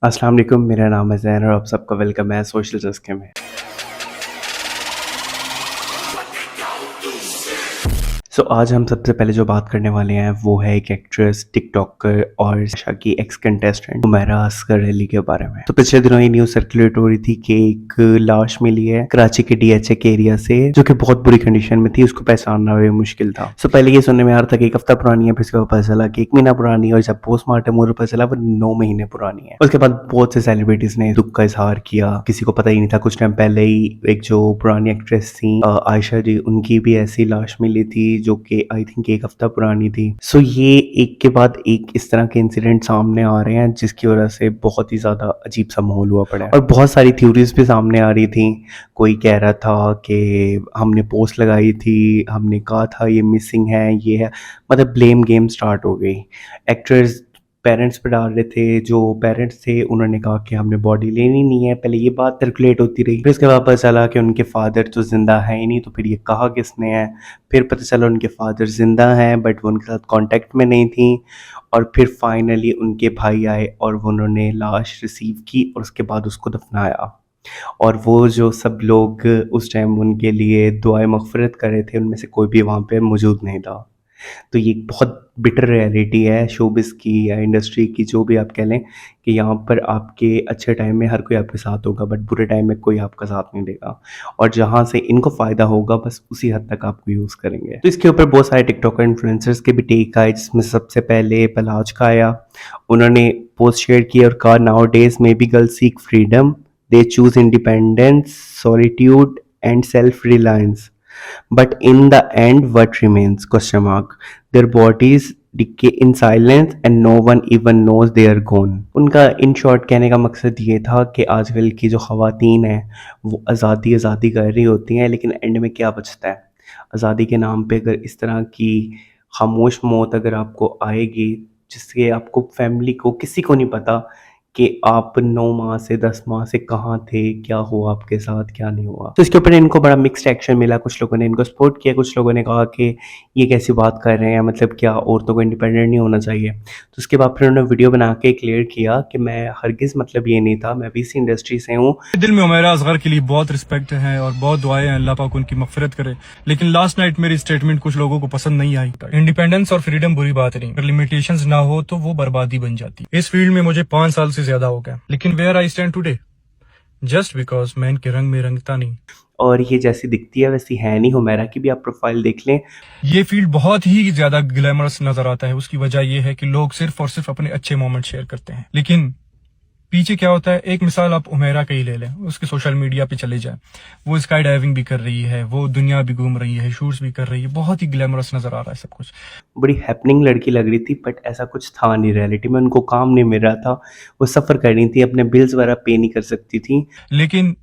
अस्सलाम वालेकुम, मेरा नाम है ज़ैन और आप सबका वेलकम है सोशल चस्के में। आज हम सबसे पहले जो बात करने वाले हैं वो है एक एक्ट्रेस, टिकटॉकर और आशा की एक्स कंटेस्टेंट हुमैरा असगर अली के बारे में। तो पिछले दिनों ये न्यूज़ सर्कुलेट हो रही थी कि एक लाश मिली है कराची के डीएचए के एरिया से, जो कि बहुत बुरी कंडीशन में थी, उसको पहचानना भी मुश्किल था। पहले ये सुनने में आ रहा था कि एक हफ्ता पुरानी है, फिर उसके बाद पता चला कि 1 महीना पुरानी है, और जब पोस्टमार्टम हुआ पता चला वो 9 महीने पुरानी है। उसके बाद बहुत से सेलिब्रिटीज ने दुख का इजहार किया, किसी को पता ही नहीं था। कुछ टाइम पहले ही एक जो पुरानी एक्ट्रेस थी आयशा जी, उनकी भी ऐसी लाश मिली थी जो कि आई थिंक एक हफ्ता पुरानी थी। ये एक के बाद एक इस तरह के इंसिडेंट सामने आ रहे हैं, जिसकी वजह से बहुत ही ज्यादा अजीब सा माहौल हुआ पड़ा है और बहुत सारी थ्योरीज भी सामने आ रही थी। कोई कह रहा था कि हमने पोस्ट लगाई थी, हमने कहा था ये मिसिंग है, ये है, मतलब ब्लेम गेम स्टार्ट हो गई। एक्टर्स पेरेंट्स पे डाल रहे थे, जो पेरेंट्स थे उन्होंने कहा कि हमने बॉडी लेनी नहीं है। पहले ये बात सर्कुलेट होती रही, फिर उसके बाद पता चला कि उनके फादर तो जिंदा है ही नहीं, तो फिर ये कहा किसने है। फिर पता चला उनके फादर जिंदा हैं बट वो उनके साथ कांटेक्ट में नहीं थी, और फिर फाइनली उनके भाई आए और वो उन्होंने लाश रिसीव की और उसके बाद उसको दफनाया। और वो जो सब लोग उस टाइम उनके लिए दुआए मगफिरत कर रहे थे, उनमें से कोई भी वहाँ पे मौजूद नहीं था। तो ये बहुत बिटर रियलिटी है शोबिस की या इंडस्ट्री की, जो भी आप कह लें, कि यहाँ पर आपके अच्छे टाइम में हर कोई आपके साथ होगा बट बुरे टाइम में कोई आपका साथ नहीं देगा, और जहाँ से इनको फ़ायदा होगा बस उसी हद तक आपको यूज़ करेंगे। तो इसके ऊपर बहुत सारे टिकटॉकर इन्फ्लुएंसर्स के भी टेक आए, जिसमें सबसे पहले पलाज का आया। उन्होंने पोस्ट शेयर की और कहा, now days may be girls seek freedom, they choose independence, solitude and self reliance, but in the end what remains, question mark, their bodies decay in silence and no one even knows they are gone। उनका in short कहने का मकसद ये था कि आजकल की जो ख़वातीन हैं वो आज़ादी आज़ादी कर रही होती हैं, लेकिन एंड में क्या बचता है। आज़ादी के नाम पे अगर इस तरह की खामोश मौत अगर आपको आएगी, जिससे आपको फैमिली को किसी को नहीं पता कि आप 9 माह से 10 माह से कहाँ थे, क्या हुआ आपके साथ, क्या नहीं हुआ। तो इसके ऊपर इनको बड़ा मिक्स्ड एक्शन मिला। कुछ लोगों ने इनको सपोर्ट किया, कुछ लोगों ने कहा कि ये कैसी बात कर रहे हैं, मतलब क्या औरतों को इंडिपेंडेंट नहीं होना चाहिए। तो उसके बाद फिर उन्होंने वीडियो बना के क्लियर किया कि मैं हरगिज़ मतलब ये नहीं था, मैं भी इसी इंडस्ट्री से हूँ। दिल में हुमैरा असगर के लिए बहुत रिस्पेक्ट है और बहुत दुआएं हैं, अल्लाह पाक उनकी मगफिरत करे। लेकिन लास्ट नाइट मेरी स्टेटमेंट कुछ लोगों को पसंद नहीं आई। इंडिपेंडेंस और फ्रीडम बुरी बात नहीं, अगर लिमिटेशंस ना हो तो वो बर्बादी बन जाती है। इस फील्ड में मुझे 5 साल से ज्यादा हो गया, लेकिन where I stand today just because मैं इनके रंग में रंगता नहीं। और ये जैसी दिखती है वैसी है नहीं। हुमैरा की भी आप प्रोफाइल देख लें, ये फील्ड बहुत ही ज्यादा ग्लैमरस नजर आता है। उसकी वजह यह है कि लोग सिर्फ और सिर्फ अपने अच्छे मोमेंट शेयर करते हैं, लेकिन पीछे क्या होता है। एक मिसाल आप हुमैरा का ही ले लें, उसके सोशल मीडिया पे चले जाए, वो स्काई डाइविंग भी कर रही है, वो दुनिया भी घूम रही है, शूट्स भी कर रही है, बहुत ही ग्लैमरस नजर आ रहा है सब कुछ। बड़ी हैपनिंग लड़की लग रही थी, बट ऐसा कुछ था नहीं रियलिटी में। उनको काम नहीं मिल रहा था, वो सफ़र कर रही थी, अपने बिल्स वगैरह पे नहीं कर सकती थी। लेकिन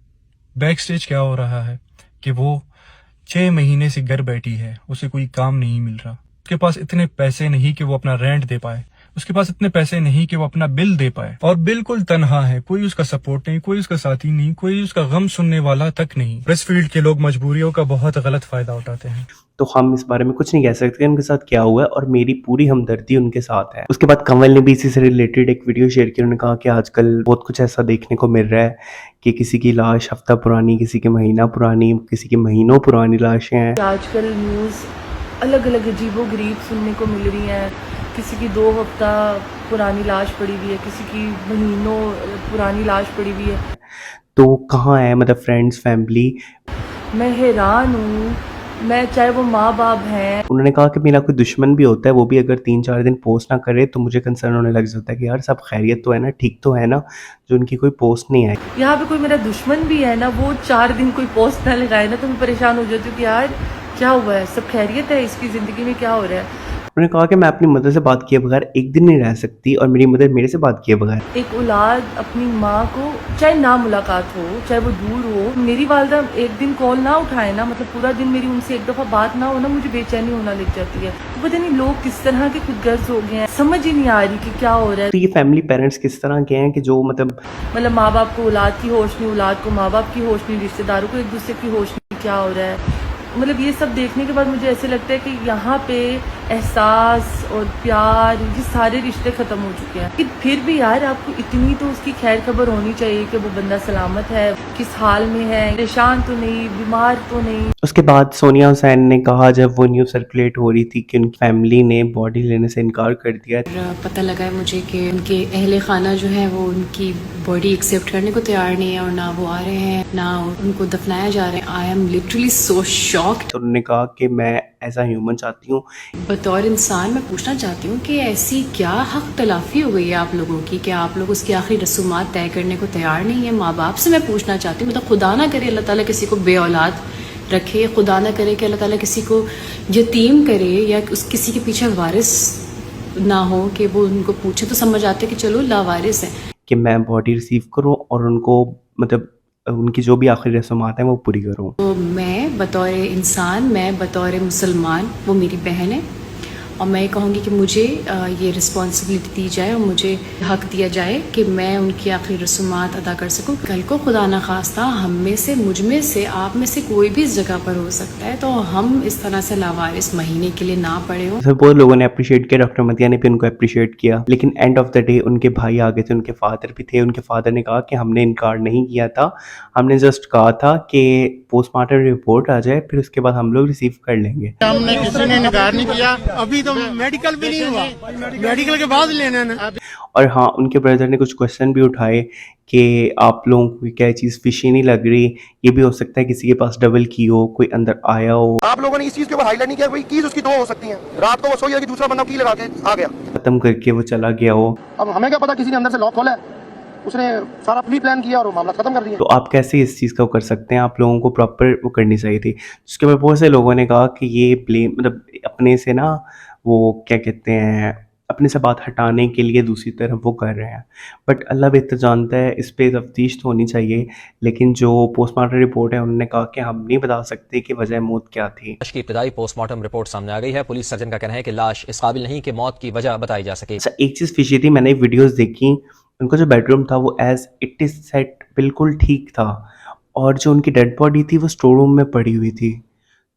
बैक स्टेज क्या हो रहा है कि वो 6 महीने से घर बैठी है, उसे कोई काम नहीं मिल रहा। उसके पास इतने पैसे नहीं कि वो अपना रेंट दे पाए, उसके पास इतने पैसे नहीं कि वो अपना बिल दे पाए, और बिल्कुल तनहा है। कोई उसका सपोर्ट नहीं, कोई उसका साथी नहीं, कोई उसका गम सुनने वाला तक नहीं। प्रेस फील्ड के लोग मजबूरियों का बहुत गलत फायदा उठाते हैं। तो हम इस बारे में कुछ नहीं कह सकते कि उनके साथ क्या हुआ है, और मेरी पूरी हमदर्दी उनके साथ है। उसके बाद कंवल ने भी इसी से रिलेटेड एक वीडियो शेयर की। उन्होंने कहा कि आजकल बहुत कुछ ऐसा देखने को मिल रहा है कि किसी की लाश हफ्ता पुरानी, किसी की महीना पुरानी, किसी की महीनों पुरानी लाशें हैं। आजकल न्यूज़ अलग अलग अजीबो गरीब सुनने को मिल रही हैं। किसी की 2 हफ्ता पुरानी लाश पड़ी हुई है, किसी की महीनों पुरानी लाश पड़ी हुई है। तो कहाँ है मतलब फ्रेंड्स, फैमिली। मैं हैरान हूँ, मैं चाहे वो माँ बाप हैं। उन्होंने कहा कि मेरा कोई दुश्मन भी होता है, वो भी अगर 3-4 दिन पोस्ट ना करे तो मुझे कंसर्न होने लग जाता है कि यार सब खैरियत तो है ना, ठीक तो है ना, जो उनकी कोई पोस्ट नहीं है। यहाँ पे कोई मेरा दुश्मन भी है ना, वो 4 दिन कोई पोस्ट ना लगाए ना, तो मैं परेशान हो जाती हूँ कि यार क्या हुआ है, सब खैरियत है, इसकी ज़िंदगी में क्या हो रहा है। उन्होंने कहा कि मैं अपनी मदर से बात किए बगैर एक दिन नहीं रह सकती, और मेरी मदर मेरे से बात किए बगैर। एक औलाद अपनी माँ को चाहे ना मुलाकात हो, चाहे वो दूर हो, मेरी वालदा एक दिन कॉल ना उठाए ना, मतलब पूरा दिन मेरी उनसे एक दफ़ा बात ना हो ना, मुझे बेचैनी होना लग जाती है। तो पता नहीं लोग किस तरह के खुदगर्ज हो गए हैं, समझ ही नहीं आ रही कि क्या हो रहा है। तो ये फैमिली पेरेंट्स किस तरह के हैं कि जो मतलब माँ बाप को औलाद की होश नहीं, औलाद को माँ बाप की होश नहीं, रिश्तेदारों को एक दूसरे की होश नहीं, क्या हो रहा है। मतलब ये सब देखने के बाद मुझे ऐसे लगता है कि यहाँ पे एहसास और प्यार, ये सारे रिश्ते ख़त्म हो चुके हैं। कि फिर भी यार आपको इतनी तो उसकी खैर खबर होनी चाहिए कि वो बंदा सलामत है, किस हाल में है, परेशान तो नहीं, बीमार तो नहीं। उसके बाद सोनिया हुसैन ने कहा, जब वो न्यूज़ सर्कुलेट हो रही थी, कि उनकी फैमिली ने बॉडी लेने से इनकार कर दिया। और पता लगा है मुझे कि उनके अहले खाना जो है वो उनकी बॉडी एक्सेप्ट करने को तैयार नहीं है, और ना वो आ रहे हैं, ना उनको दफनाया जा रहा है। I am literally so shocked. तो उन्होंने कहा कि मैं एज अ ह्यूमन चाहती हूँ, बतौर इंसान मैं पूछना चाहती हूँ कि ऐसी क्या हक तलाफी हो गई है आप लोगों की कि आप लोग उसकी आखिरी रसूमात तय करने को तैयार नहीं है। माँ बाप से मैं पूछना चाहती हूँ, मतलब खुदा ना करे अल्लाह ताला किसी को बे औलाद रखे, खुदा ना करे कि अल्लाह ताला किसी को यतीम करे, या किसी के पीछे वारिस ना हो कि वो उनको पूछे तो समझ आते कि चलो लावारिस है। कि मैं बॉडी रिसीव करूँ और उनको मतलब उनकी जो भी आखिरी रस्मात हैं वो पूरी करूँ। तो मैं बतौर इंसान, मैं बतौर मुसलमान, वो मेरी बहन है, और मैं ये कहूँगी कि मुझे ये रिस्पॉन्सिबिलिटी दी जाए और मुझे हक दिया जाए कि मैं उनकी आखिरी रसूमात अदा कर सकूँ। कल को खुदा न खास्ता हम में से, मुझ में से, आप में से कोई भी इस जगह पर हो सकता है, तो हम इस तरह से लावारिस महीने के लिए ना पड़े हों। सब बहुत लोगों ने अप्रिशिएट किया, डॉक्टर मतिया ने भी उनको अप्रिशिएट किया, लेकिन एंड ऑफ द डे उनके भाई आ गए थे, उनके फादर भी थे। उनके फादर ने कहा कि हमने इनकार नहीं किया था, हमने जस्ट कहा था कि पोस्टमार्टम रिपोर्ट आ जाए, फिर उसके बाद हम लोग रिसीव कर लेंगे। हमने किसी ने इनकार नहीं किया, अभी तो मेडिकल भी नहीं हुआ, मेडिकल के बाद लेना है। और हाँ, उनके ब्रदर ने कुछ क्वेश्चन भी उठाए कि आप लोगों को क्या चीज़ फिशी नहीं लग रही, ये भी हो सकता है किसी के पास डबल की हो, कोई अंदर आया हो। आप लोगों ने इस चीज के ऊपर हाईलाइट नहीं किया, भाई कीज उसकी दो हो सकती हैं। रात को वो सोई कि दूसरा बंदा की लगा के आ गया, खत्म करके वो चला गया हो। अब हमें क्या पता किसी ने अंदर से लॉक खोला है, उसने सारा प्री प्लान किया और वो मामला खत्म कर दिया। तो आप कैसे इस चीज़ को कर सकते हैं? आप लोगों को प्रॉपर वो करनी चाहिए थी। जिसके ऊपर बहुत से लोगों ने कहा कि ये ब्लेम मतलब अपने से ना, वो क्या कहते हैं, अपने से बात हटाने के लिए दूसरी तरफ वो कर रहे हैं। बट अल्लाह बेहतर जानता है, इस पे तफ्तीश तो होनी चाहिए। लेकिन जो पोस्टमार्टम रिपोर्ट है, उन्होंने कहा कि हम नहीं बता सकते कि वजह मौत क्या थी। लाश की इब्तिदाई पोस्टमार्टम रिपोर्ट सामने आ गई है। पुलिस सर्जन का कहना है कि लाश इस काबिल नहीं कि मौत की वजह बताई जा सके। अच्छा, एक चीज़ फिशी थी, मैंने वीडियोस देखी, उनका जो बेडरूम था वो एज इट इज़ सेट बिल्कुल ठीक था, और जो उनकी डेड बॉडी थी वो स्टोर रूम में पड़ी हुई थी।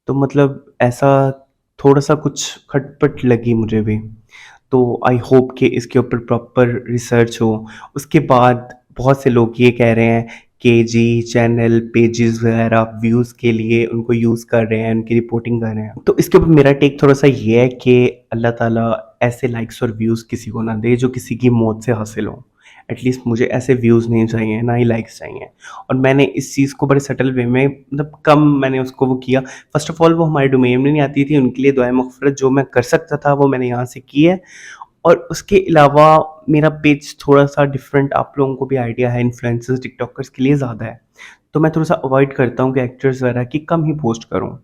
तो मतलब ऐसा थोड़ा सा कुछ खटपट लगी मुझे भी। तो आई होप कि इसके ऊपर प्रॉपर रिसर्च हो। उसके बाद बहुत से लोग ये कह रहे हैं कि जी चैनल पेजेस वगैरह व्यूज़ के लिए उनको यूज़ कर रहे हैं, उनकी रिपोर्टिंग कर रहे हैं। तो इसके ऊपर मेरा टेक थोड़ा सा ये है कि अल्लाह ताला ऐसे लाइक्स और व्यूज़ किसी को ना दे जो किसी की मौत से हासिल हो। एटलीस्ट मुझे ऐसे व्यूज़ नहीं चाहिए, ना ही लाइक्स चाहिए। और मैंने इस चीज़ को बड़े सटल वे में मतलब कम मैंने उसको वो किया। फ़र्स्ट ऑफ़ ऑल वो हमारे डोमेन में नहीं आती थी, उनके लिए दुआए मग़फ़िरत जो मैं कर सकता था वो मैंने यहाँ से की है। और उसके अलावा मेरा पेज थोड़ा-सा डिफरेंट, आप लोगों को भी आइडिया है, इन्फ्लुएंसर्स, टिकटॉकर्स के लिए ज़्यादा है। तो मैं थोड़ा-सा अवॉइड करता हूँ कि एक्टर्स वगैरह की कम ही पोस्ट करूँ,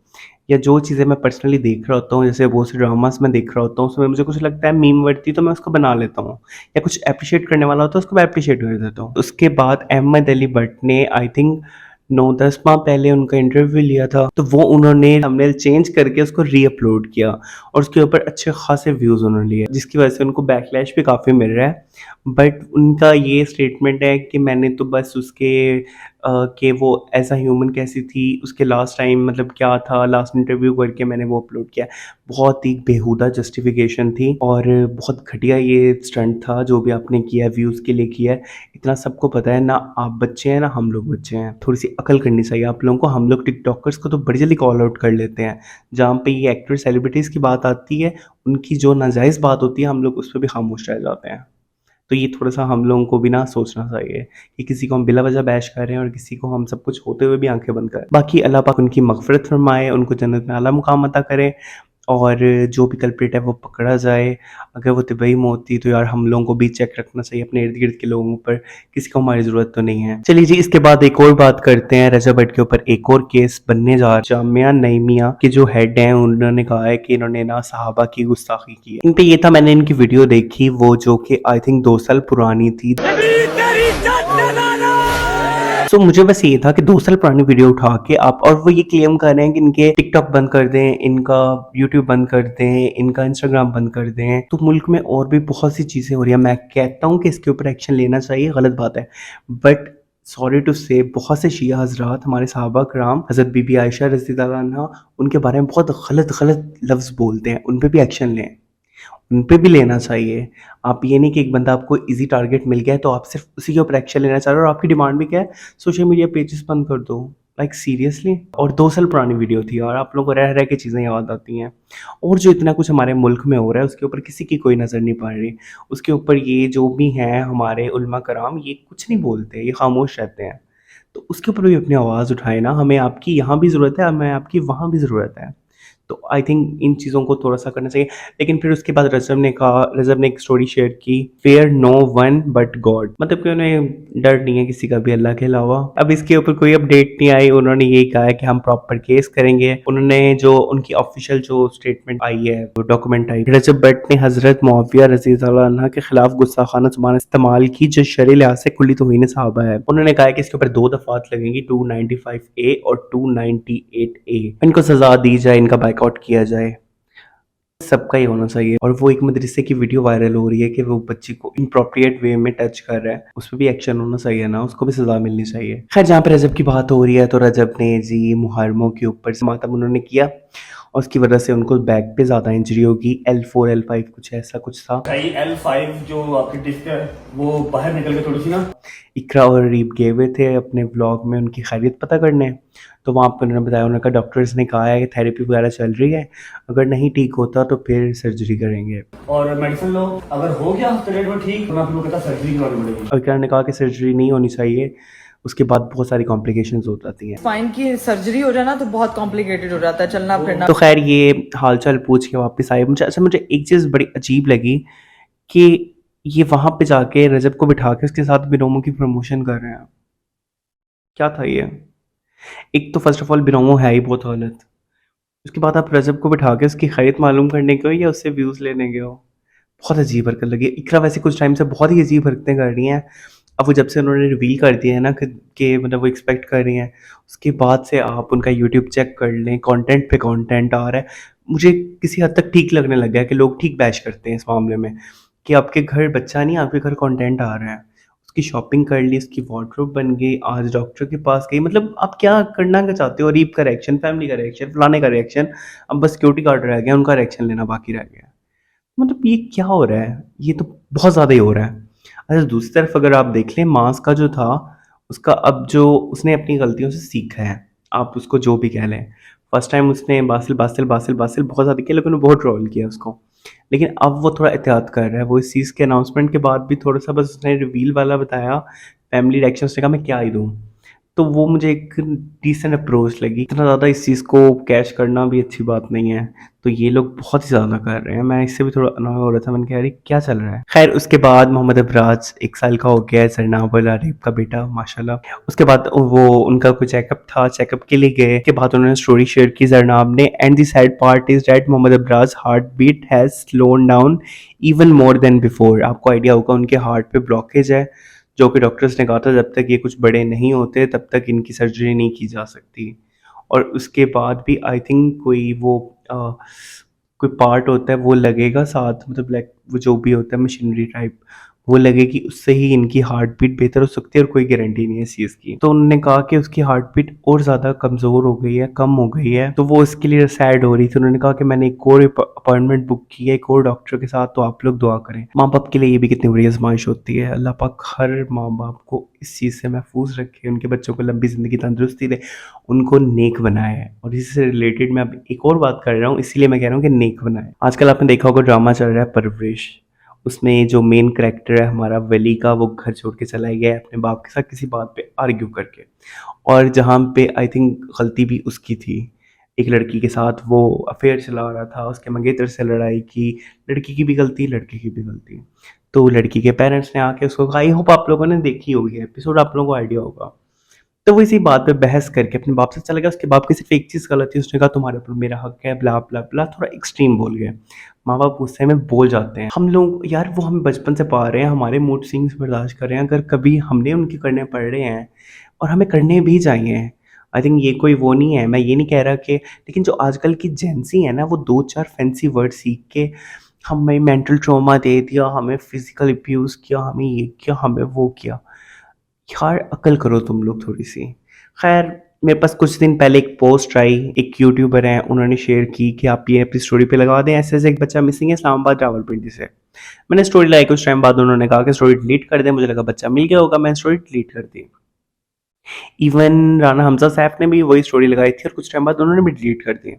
या जो चीज़ें मैं पर्सनली देख रहा होता हूँ, जैसे बहुत से ड्रामास मैं देख रहा होता हूँ, उसमें मुझे कुछ लगता है मीम वर्दी, तो मैं उसको बना लेता हूँ, या कुछ एप्रिशिएट करने वाला होता है उसको मैं एप्रिशिएट कर देता हूँ। उसके बाद अहमद अली भट्ट ने आई थिंक 9-10 माह पहले उनका इंटरव्यू लिया था, तो वो उन्होंने थंबनेल चेंज करके उसको री-अपलोड किया, और उसके ऊपर अच्छे खासे व्यूज़ उन्होंने लिए, जिसकी वजह से उनको बैकलैश भी काफ़ी मिल रहा है। बट उनका ये स्टेटमेंट है कि मैंने तो बस उसके कि वो एज अ ह्यूमन कैसी थी, उसके लास्ट टाइम मतलब क्या था, लास्ट इंटरव्यू करके मैंने वो अपलोड किया। बहुत ही बेहुदा जस्टिफिकेशन थी, और बहुत घटिया ये स्टंट था जो भी आपने किया, व्यूज़ के लिए किया है। इतना सबको पता है, ना आप बच्चे हैं ना हम लोग बच्चे हैं। थोड़ी सी अकल करनी चाहिए आप लोगों को। हम लोग टिकटॉकर्स को तो बड़ी जल्दी कॉल आउट कर लेते हैं, जहाँ पे ये एक्टर सेलिब्रिटीज़ की बात आती है, उनकी जो नाजायज़ बात होती है हम लोग उस पर भी खामोश रह जाते हैं। तो ये थोड़ा-सा हम लोगों को भी ना सोचना चाहिए कि किसी को हम बिला वजह बैश कर रहे हैं और किसी को हम सब कुछ होते हुए भी आंखें बंद करें। बाकी अल्लाह पाक उनकी मग़फ़िरत फ़रमाए, उनको जन्नत में आला मुक़ाम अता करे, और जो भी कल्प्रिट है वो पकड़ा जाए। अगर वो तिबई मौत थी तो यार हम लोगों को भी चेक रखना चाहिए अपने इर्द गिर्द के लोगों पर, किसी को हमारी ज़रूरत तो नहीं है। चलिए जी, इसके बाद एक और बात करते हैं। रजा भट्ट के ऊपर एक और केस बनने जा रहा है। जामिया नईमिया के जो हेड हैं उन्होंने कहा है कि इन्होंने ना सहाबा की गुस्ताखी की है। इन पे ये था, मैंने इनकी वीडियो देखी, वो जो कि आई थिंक 2 साल पुरानी थी। तो मुझे बस ये था कि 2 साल पुरानी वीडियो उठा के आप, और वो ये क्लेम कर रहे हैं कि इनके टिकटॉक बंद कर दें, इनका यूट्यूब बंद कर दें, इनका इंस्टाग्राम बंद कर दें। तो मुल्क में और भी बहुत सी चीज़ें हो रही हैं। मैं कहता हूँ कि इसके ऊपर एक्शन लेना चाहिए, गलत बात है, बट सॉरी टू से बहुत से शिया हजरात हमारे सहाबा कराम हज़रत बीबी आयशा रज़ी अल्लाह अन्हा उनके बारे में बहुत गलत गलत लफ्ज़ बोलते हैं, उन पे भी एक्शन लें, उन पे भी लेना चाहिए। आप ये नहीं कि एक बंदा आपको ईज़ी टारगेट मिल गया है तो आप सिर्फ उसी के ऊपर एक्शन लेना चाह रहे हो और आपकी डिमांड भी क्या है, सोशल मीडिया पेजेस बंद कर दो। Like seriously. और 2 साल पुरानी वीडियो थी और आप लोगों को रह रह के चीज़ें याद आती हैं। और जो इतना कुछ हमारे मुल्क में हो रहा है उसके ऊपर किसी की कोई नज़र नहीं पड़ रही। उसके ऊपर ये जो भी हैं हमारे उलमा कराम ये कुछ नहीं बोलते, ये खामोश रहते हैं। तो उसके ऊपर भी अपनी आवाज़ उठाए ना, हमें आपकी यहाँ भी ज़रूरत है, हमें आपकी वहाँ भी ज़रूरत है। तो आई थिंक इन चीज़ों को थोड़ा-सा करना चाहिए। लेकिन फिर उसके बाद रज़ब ने एक स्टोरी शेयर की, fear no one but God, मतलब कि उन्हें डर नहीं है किसी का भी अल्लाह के अलावा। अब इसके ऊपर कोई अपडेट नहीं आई, उन्होंने यही कहा है कि हम प्रॉपर केस करेंगे। उन्होंने जो उनकी ऑफ़िशियल जो स्टेटमेंट आई है, वो डॉक्यूमेंट आई, रजब भट्ट ने हज़रत मुआविया रज़ियल्लाहु अन्हा के खिलाफ गुस्साखाना ज़ुबान इस्तेमाल की जो शरई लिहाज से कुल्ली तौहीन सहाबा है। उन्होंने कहा है कि इसके ऊपर 2 दफ़ात लगेंगी, 295A और 298A। इनको सज़ा दी जाए, इनका बायकॉट किया जाए। सबका ही होना चाहिए। और वो एक मदरसे की वीडियो वायरल हो रही है कि वो बच्ची को इनअप्रोप्रिएट वे में टच कर रहा है, उस पे भी एक्शन होना चाहिए ना, उसको भी सज़ा मिलनी चाहिए। खैर, जहाँ पे रजब की बात हो रही है तो रजब ने जी मुहर्रमों के ऊपर से मातम उन्होंने किया और उसकी वजह से उनको बैक पे ज़्यादा इंजरी होगी। L4 L5 कुछ ऐसा कुछ था। L5 जो आपकी डिस्क है वो बाहर निकल के थोड़ी सी ना, इकरा और रीब गए हुए थे अपने व्लॉग में उनकी खैरियत पता करने, तो वहाँ पर उन्होंने बताया, उन्होंने कहा डॉक्टर्स ने कहा है कि थेरेपी वगैरह चल रही है, अगर नहीं ठीक होता तो फिर सर्जरी करेंगे। और मेडिसिन लो, अगर हो गया हफ्ते में ठीक तो मैं आपको कहता सर्जरी करवानी पड़ेगी। और इकरा ने कहा कि सर्जरी नहीं होनी चाहिए, उसके बाद बहुत सारी कॉम्प्लिकेशंस हो जाती हैं। स्पाइन की सर्जरी हो जाए ना तो बहुत कॉम्प्लिकेटेड हो जाता है चलना फिरना। तो खैर ये हालचाल पूछ के वापस आए। मुझे एक चीज़ बड़ी अजीब लगी कि ये वहाँ पे जाके रजब को बिठा के उसके साथ बिनोमो की प्रमोशन कर रहे हैं। क्या था ये? एक तो फर्स्ट ऑफ ऑल बिनोमो है ही बहुत गलत, उसके बाद आप रजब को बिठा के उसकी खैरियत मालूम करने गए हो या उससे व्यूज़ लेने गए हो? बहुत अजीब हरकत लगी। इकरा वैसे कुछ टाइम से बहुत ही अजीब हरकतें कर रही हैं। अब वो जब से उन्होंने रिवील कर दिया है ना कि मतलब वो एक्सपेक्ट कर रही हैं, उसके बाद से आप उनका यूट्यूब चेक कर लें, कंटेंट पे कंटेंट आ रहा है। मुझे किसी हद तक ठीक लगने लग गया है कि लोग ठीक बैश करते हैं इस मामले में, कि आपके घर बच्चा नहीं, आपके घर कंटेंट आ रहा है। उसकी शॉपिंग कर ली, उसकी वार्डरोब बन गई, आज डॉक्टर के पास गई, मतलब आप क्या करना क्या चाहते हो? रीप का रिएक्शन, फैमिली का रिएक्शन, फलाने का रिएक्शन, अब बस सिक्योरिटी गार्ड रह गया, उनका रिएक्शन लेना बाकी रह गया। मतलब ये क्या हो रहा है? ये तो बहुत ज़्यादा ही हो रहा है। अच्छा, दूसरी तरफ अगर आप देख लें, मास का जो था उसका अब जो उसने अपनी गलतियों से सीखा है, आप उसको जो भी कह लें। फर्स्ट टाइम उसने बासिल बासिल बासिल बासिल बहुत ज़्यादा किया, लेकिन बहुत ट्रोल किया उसको। लेकिन अब वो थोड़ा एहतियात कर रहा है। वो इस चीज़ के अनाउंसमेंट के बाद भी थोड़ा सा बस उसने रिवील वाला बताया, फैमिली रिएक्शन से कहा मैं क्या ही दूँ। तो वो मुझे एक डिसेंट अप्रोच लगी। इतना ज़्यादा इस चीज़ को कैश करना भी अच्छी बात नहीं है, तो ये लोग बहुत ही ज़्यादा कर रहे हैं। मैं इससे भी थोड़ा अनॉय हो रहा था, मैंने कहा अरे क्या चल रहा है। खैर, उसके बाद मोहम्मद अबराज 1 साल का हो गया है, सरनाब अल आरिफ का बेटा माशाल्लाह। उसके बाद वो उनका कोई चेकअप था, चेकअप के लिए गए के बाद उन्होंने स्टोरी शेयर की जरनाब ने, and the sad part is that Mohammad Abraj heart beat has slowed down even more than before. आपको आइडिया होगा उनके हार्ट पे ब्लॉकेज है, जो कि डॉक्टर्स ने कहा था जब तक ये कुछ बड़े नहीं होते तब तक इनकी सर्जरी नहीं की जा सकती। और उसके बाद भी आई थिंक कोई पार्ट होता है वो लगेगा साथ, मतलब लाइक वो जो भी होता है मशीनरी टाइप, वो लगेगी, उससे ही इनकी हार्ट बीट बेहतर हो सकती है और कोई गारंटी नहीं है इस चीज़ की। तो उन्होंने कहा कि उसकी हार्ट बीट और ज़्यादा कमज़ोर हो गई है, कम हो गई है, तो वो इसके लिए सैड हो रही थी। उन्होंने कहा कि मैंने एक और अपॉइंटमेंट बुक की है एक और डॉक्टर के साथ, तो आप लोग दुआ करें। माँ बाप के लिए ये भी कितनी बड़ी आजमाइश होती है। अल्लाह पाक हर माँ बाप को इस चीज़ से महफूज रखे, उनके बच्चों को लंबी ज़िंदगी तंदुरुस्ती दे, उनको नेक बनाए। और इसी से रिलेटेड मैं अब एक और बात कर रहा हूँ, इसीलिए मैं कह रहा हूँ कि नेक बनाए। आजकल आपने देखा होगा ड्रामा चल रहा है परवरिश, उसमें जो मेन कैरेक्टर है हमारा वली का, वो घर छोड़ के चला गया है अपने बाप के साथ किसी बात पे आर्ग्यू करके, और जहाँ पे आई थिंक गलती भी उसकी थी। एक लड़की के साथ वो अफेयर चला रहा था, उसके मंगेतर से लड़ाई की, लड़की की भी गलती, लड़के की भी गलती। तो लड़की के पेरेंट्स ने आके उसको कहा, आई होप आप लोगों ने देखी होगी एपिसोड, आप लोगों को आइडिया होगा। तो वो इसी बात पे बहस करके अपने बाप से चला गया। उसके बाप की सिर्फ एक चीज़ गलत थी, उसने कहा तुम्हारे ऊपर मेरा हक है, ब्ला ब्ला ब्ला, थोड़ा एक्सट्रीम बोल गए। माँ बाप गुस्से में बोल जाते हैं। हम लोग यार वो हमें बचपन से पा रहे हैं, हमारे मूड स्विंग्स बर्दाश्त कर रहे हैं, अगर कभी हमने उनके करने पड़ रहे हैं और हमें करने भी चाहिए, आई थिंक ये कोई वो नहीं है। मैं ये नहीं कह रहा कि, लेकिन जो आजकल की जेंसी है ना, वो 2-4 फैंसी वर्ड सीख के हमें मेंटल ट्रॉमा दे दिया, हमें फिजिकल अब्यूज़ किया, हमें ये किया, हमें वो किया। यार अकल करो तुम लोग थोड़ी सी। खैर, मेरे पास कुछ दिन पहले एक पोस्ट आई, एक यूट्यूबर है, उन्होंने शेयर की कि आप ये अपनी स्टोरी पे लगा दें, ऐसे ऐसे एक बच्चा मिसिंग है इस्लामाबाद रावलपिंडी से। मैंने स्टोरी लगाई, कुछ टाइम बाद उन्होंने कहा कि स्टोरी डिलीट कर दें, मुझे लगा बच्चा मिल गया होगा, मैंने स्टोरी डिलीट कर दी। इवन राना हमजा साहब ने भी वही स्टोरी लगाई थी और कुछ टाइम बाद उन्होंने भी डिलीट कर दी।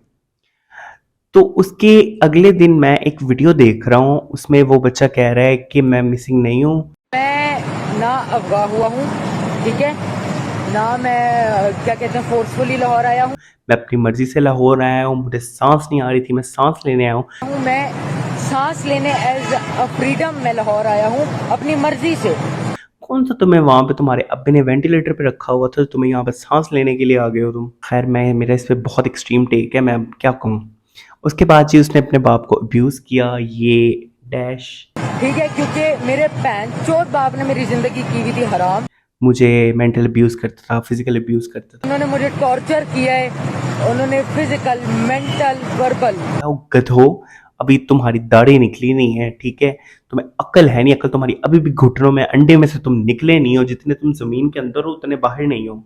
तो उसके अगले दिन मैं एक वीडियो देख रहा हूँ, उसमें वो बच्चा कह रहा है कि मैं मिसिंग नहीं हूँ। मैं ना अगवा हुआ हूँ, ठीक है, ना मैं क्या कहते हैं फोर्सफुली लाहौर आया हूँ। मैं अपनी मर्जी से लाहौर आया हूँ, मुझे सांस नहीं आ रही थी, मैं सांस लेने आया हूँ। मैं सांस लेने एज अ फ्रीडम मैं लाहौर आया हूँ अपनी मर्जी से। कौन सा तुम्हें वहां पे तुम्हारे अब्बे ने वेंटिलेटर पे रखा हुआ था, तुम्हें यहाँ पे सांस लेने के लिए आ गए हो तुम। खैर, मेरा इस पे बहुत एक्सट्रीम टेक है, मैं अब क्या कहूँ। उसके बाद जी उसने अपने बाप को अब्यूज किया, ये डैश, ठीक है, क्योंकि मेरे चौथ बाप ने मेरी जिंदगी की हुई थी हराम। मुझे मेंटल अब्यूज करता था, फिजिकल अब्यूज करता था। उन्होंने मुझे टॉर्चर किया है, उन्होंने फिजिकल, मेंटल, वर्बल। गधो, अभी तुम्हारी दाढ़ी निकली नहीं है, ठीक है, तुम्हें अक्ल है नहीं, अक्ल तुम्हारी अभी भी घुटनों में, अंडे में से तुम निकले नहीं हो, जितने तुम जमीन के अंदर हो उतने बाहर नहीं हो।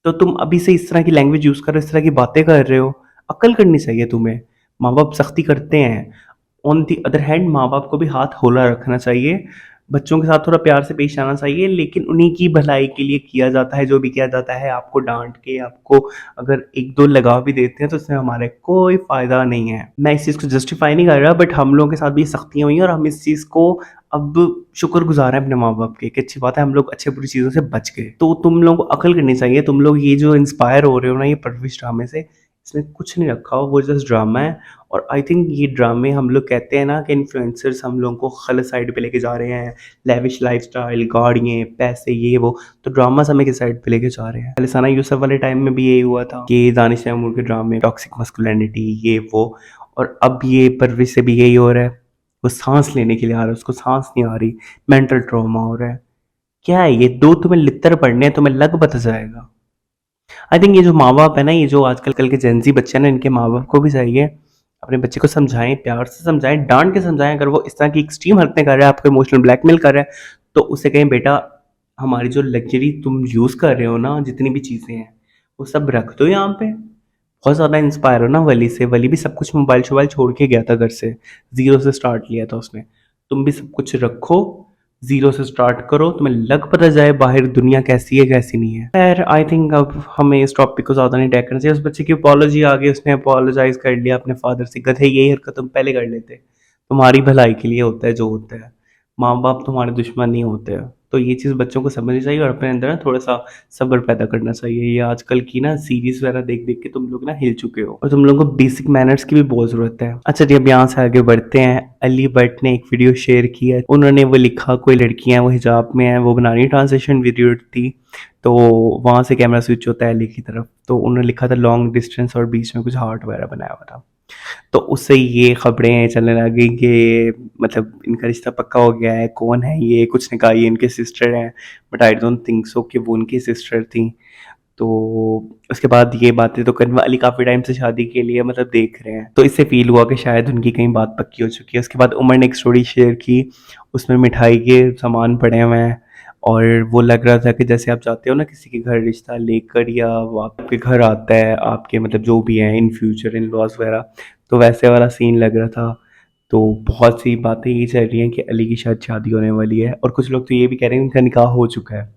तो तुम अभी से इस तरह की लैंग्वेज यूज कर रहे हो, इस तरह की बातें कर रहे हो। अक्ल करनी चाहिए तुम्हें। माँ बाप सख्ती करते हैं, ऑन दी अदर हैंड माँ बाप को भी हाथ होला रखना चाहिए, बच्चों के साथ थोड़ा प्यार से पेश आना चाहिए, लेकिन उन्हीं की भलाई के लिए किया जाता है जो भी किया जाता है। आपको डांट के, आपको अगर एक दो लगा भी देते हैं तो इसमें हमारे कोई फायदा नहीं है। मैं इस चीज़ को जस्टिफाई नहीं कर रहा, बट हम लोगों के साथ भी सख्तियाँ हुई हैं और हम इस चीज़ को अब शुक्रगुजार हैं अपने माँ बाप के, कि अच्छी बात है हम लोग अच्छे बुरी चीज़ों से बच गए। तो तुम लोगों को अकल करनी चाहिए। तुम लोग ये जो इंस्पायर हो रहे हो ना ये परवरिश ड्रामे से, इसमें कुछ नहीं रखा हो, वो जस्ट ड्रामा है। और आई थिंक ये ड्रामे, हम लोग कहते हैं ना कि इन्फ्लुएंसर्स हम लोगों को गलत साइड पे लेके जा रहे हैं, लेविश लाइफस्टाइल, गाड़ियाँ, पैसे, ये वो, तो ड्रामा हमें किस साइड पे लेके जा रहे हैं। लिसाना यूसुफ वाले टाइम में भी यही हुआ था कि दानिश तैमूर के ड्रामे, टॉक्सिक मस्कुलिनिटी, ये वो, और अब ये परवरिश से भी यही हो रहा है। वो सांस लेने के लिए आ रहा है, उसको सांस नहीं आ रही, मेंटल ट्रॉमा हो रहा है। क्या है ये, दो तुम्हें लित्तर पढ़ने हैं, तुम्हें लग बता जाएगा। आई थिंक ये जो माँ बाप है ना, ये जो आजकल कल के जेंजी बच्चे हैं ना, इनके माँ बाप को भी चाहिए अपने बच्चे को समझाएं, प्यार से समझाएं, डांट के समझाएं। अगर वो इस तरह की एक्सट्रीम हरकतें कर रहा है, आपको इमोशनल ब्लैकमेल कर रहा है, तो उसे कहें बेटा हमारी जो लग्जरी तुम यूज़ कर रहे हो ना, जितनी भी चीज़ें हैं वो सब रख दो यहाँ पे। बहुत ज़्यादा इंस्पायर हो ना वली से, वली भी सब कुछ मोबाइल शोबाइल छोड़ के गया था घर से, ज़ीरो से स्टार्ट लिया था उसने। तुम भी सब कुछ रखो, ज़ीरो से स्टार्ट करो, तुम्हें लग पता जाए बाहर दुनिया कैसी है कैसी नहीं है। खैर, आई थिंक अब हमें इस टॉपिक को ज़्यादा नहीं टैग करना चाहिए। उस बच्चे की अपॉलॉजी आ गई, उसने अपोलोजाइज कर लिया अपने फादर से। गधे, यही हरकत तुम पहले कर लेते, तुम्हारी भलाई के लिए होता है जो होता है, माँ बाप तुम्हारे दुश्मन नहीं होते हैं। तो ये चीज़ बच्चों को समझनी चाहिए और अपने अंदर ना थोड़ा सा सब्र पैदा करना चाहिए। ये आजकल की ना सीरीज वगैरह देख देख के तुम लोग ना हिल चुके हो और तुम लोगों को बेसिक मैनर्स की भी बहुत ज़रूरत है। अच्छा जी, अब यहाँ से आगे बढ़ते हैं। अली भट्ट ने एक वीडियो शेयर किया है, उन्होंने वो लिखा, कोई लड़कियां हैं वो हिजाब में है, वो बना रही ट्रांसलेशन वीडियो थी, तो वहाँ से कैमरा स्विच होता है अली की तरफ, तो उन्होंने लिखा था लॉन्ग डिस्टेंस और बीच में कुछ हार्ट वगैरह बनाया हुआ था। तो उससे ये खबरें चलने लगी कि मतलब इनका रिश्ता पक्का हो गया है, कौन है ये, कुछ ने कहा ये इनके सिस्टर हैं, but I don't think so कि वो उनकी सिस्टर थी। तो उसके बाद ये बातें तो करीम अली काफ़ी टाइम से शादी के लिए मतलब देख रहे हैं, तो इससे फील हुआ कि शायद उनकी कहीं बात पक्की हो चुकी है। उसके बाद उमर ने एक स्टोरी शेयर की, उसमें मिठाई के सामान पड़े हुए हैं और वो लग रहा था कि जैसे आप जाते हो ना किसी के घर रिश्ता लेकर, या वो आपके घर आता है, आपके मतलब जो भी हैं इन फ्यूचर इन लॉज वगैरह, तो वैसे वाला सीन लग रहा था। तो बहुत सी बातें ये चल रही हैं कि अली की शायद शादी होने वाली है, और कुछ लोग तो ये भी कह रहे हैं उनका निकाह हो चुका है,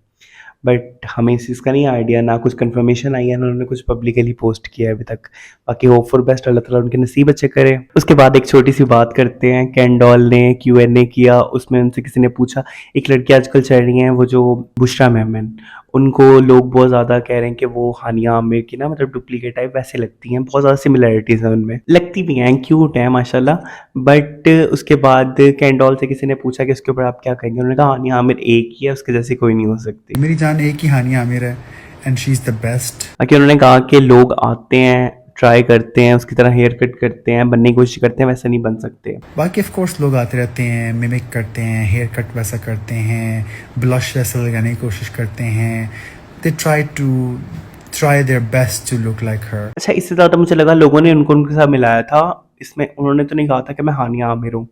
बट हमें इस चीज़ का नहीं आइडिया, ना कुछ कंफर्मेशन आई है, ना उन्होंने कुछ पब्लिकली पोस्ट किया है अभी तक। बाकी होप फॉर बेस्ट, अल्लाह ताला उनके नसीब अच्छे करे। उसके बाद एक छोटी सी बात करते हैं, कैंडोल ने Q&A किया, उसमें उनसे किसी ने पूछा, एक लड़की आजकल चल रही हैं वो जो बुशरा मेमन, उनको लोग बहुत ज़्यादा कह रहे हैं कि वो हानिया आमिर की ना मतलब डुप्लीकेट टाइप वैसे लगती हैं, बहुत ज़्यादा सिमिलरिटीज़ हैं उनमें, लगती भी हैं, क्यूट हैं माशाल्लाह। बट उसके बाद कैंडोल से किसी ने पूछा कि इसके ऊपर आप क्या कहेंगे, उन्होंने कहा हानिया आमिर एक ही है, उसके जैसी कोई नहीं हो सकती। मेरी जान एक ही हानिया आमिर है and she is the best. बाकी उन्होंने कहा कि लोग आते हैं, ट्राई करते हैं, उसकी तरह हेयर कट करते हैं, बनने की कोशिश करते हैं, वैसे नहीं बन सकते। बाकी ऑफ कोर्स लोग आते रहते हैं, मिमिक करते हैं, हेयर कट वैसा करते हैं, ब्लश वैसा लगाने की कोशिश करते हैं, they try their best to look like her. अच्छा, इससे ज़्यादा मुझे लगा लोगों ने उनको उनके साथ मिलाया था, इसमें उन्होंने तो नहीं कहा था कि मैं हानिया आमिर हूँ,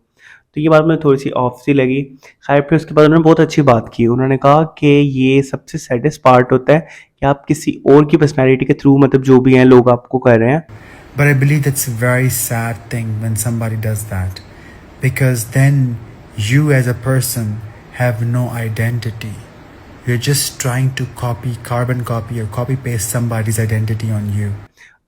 तो ये बात मुझे थोड़ी सी ऑफ सी लगी। खैर फिर उसके बाद उन्होंने बहुत अच्छी बात की। उन्होंने कहा कि ये सबसे सैडेस्ट पार्ट होता है कि आप किसी और की पर्सनैलिटी के थ्रू मतलब जो भी हैं लोग आपको कर रहे हैं। But I believe that's a very sad thing when somebody does that, because then you as a person have no identity. You're just trying to carbon copy or copy paste somebody's identity on you.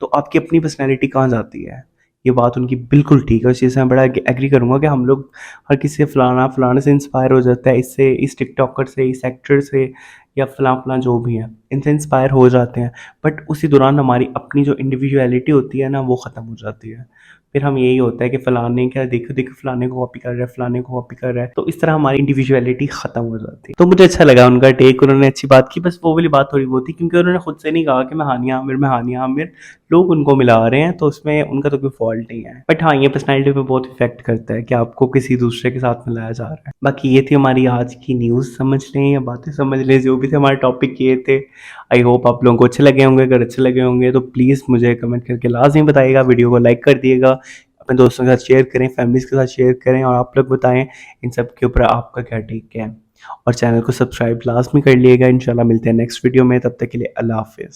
तो आपकी अपनी personality कहाँ जाती है? ये बात उनकी बिल्कुल ठीक है, उस चीज़ से मैं बड़ा एग्री करूँगा कि हम लोग हर किसी से फलाने से इंस्पायर हो जाता है, इससे, इस टिकटॉकर से, इस एक्टर से या फलां जो भी हैं, इनसे इंस्पायर हो जाते हैं। बट उसी दौरान हमारी अपनी जो इंडिविजुअलिटी होती है ना, वो ख़त्म हो जाती है। फिर हम यही होता है कि फलाने क्या देखो फलाने को कॉपी कर रहा है, फलाने को कॉपी कर रहा है, तो इस तरह हमारी इंडिविजुअलिटी ख़त्म हो जाती है। तो मुझे अच्छा लगा उनका टेक, उन्होंने अच्छी बात की। बस वो वाली बात थोड़ी वो थी क्योंकि उन्होंने खुद से नहीं कहा कि मैं हानिया आमिर, लोग उनको मिला रहे हैं, तो उसमें उनका तो कोई फॉल्ट नहीं है। बट हाँ, ये पर्सनैलिटी पे बहुत इफेक्ट करता है कि आपको किसी दूसरे के साथ मिलाया जा रहा है। बाकी ये थी हमारी आज की न्यूज़ समझ लें या बातें समझ लें, जो भी थे हमारे टॉपिक ये थे। आई होप आप लोगों को अच्छे लगे होंगे। अगर अच्छे लगे होंगे तो प्लीज़ मुझे कमेंट करके लाजमी बताइएगा, वीडियो को लाइक कर दिएगा, अपने दोस्तों के साथ शेयर करें, फैमिलीज़ के साथ शेयर करें, और आप लोग बताएं इन सब के ऊपर आपका क्या टेक है। और चैनल को सब्सक्राइब लाजमी कर लिएगा। इंशाल्लाह मिलते हैं नेक्स्ट वीडियो में, तब तक के लिए अल्लाह हाफिज़।